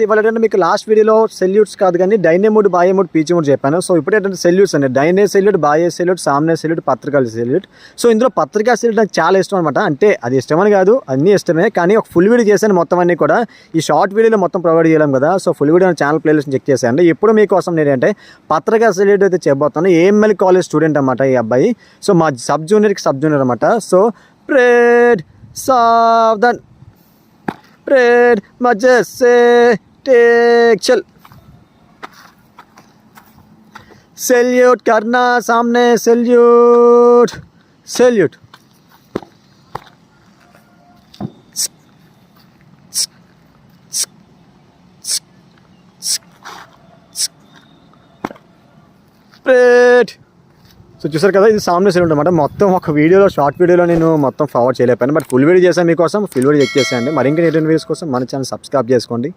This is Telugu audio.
ఇవాళ ఏంటంటే మీకు లాస్ట్ వీడియోలో సెల్యూట్స్ కాదు కానీ డైనే మూడ్, బాయే మూడ్, పీచే మూడ్ చెప్పాను. సో ఇప్పుడు ఏంటంటే సెల్యూట్స్ అండి. డైనే సెల్యూట్, బాయే సెల్యూట్, సామ్నే సెల్యూట్, పత్రికా సెల్యూట్. సో ఇందులో పత్రికా సెల్యూట్ నాకు చాలా ఇష్టం అనమాట. అంటే అది ఇష్టమని కాదు, అన్నీ ఇష్టమే, కానీ ఒక ఫుల్ వీడియో చేశాను మొత్తం అన్నీ కూడా. ఈ షార్ట్ వీడియోలో మొత్తం ప్రొవైడ్ చేయలేం కదా. So full video channel playlist check చేశాను. ఇప్పుడు మీకోసం నేనంటే పత్రికా సెల్యూట్ అయితే చెప్పబోతాను. ఏఎంఎల్ కాలేజ్ స్టూడెంట్ అనమాట ఈ అబ్బాయి. సో మా సబ్ జూనియర్ అనమాట. సో ప్రేడ్ సావధాన్, प्रेड मजे से टेक चल, सैल्यूट करना सामने, सैल्यूट सैल्यूट, प्रेड. సో చూసారు కదా, ఇది సామ్నే సెల్యూట్ అనమాట. మొత్తం ఒక వీడియోలో, షార్ట్ వీడియోలో నేను మొత్తం ఫార్వర్డ్ చేయలేకపోయాను, బట్ ఫుల్ వీడియో చేశాను మీకోసం. ఫుల్ వీడియో చెక్ చేసేయండి. మరి ఇంకా నీట్ వీడియోస్ కోసం మన ఛానల్ సబ్స్క్రైబ్ చేసుకోండి.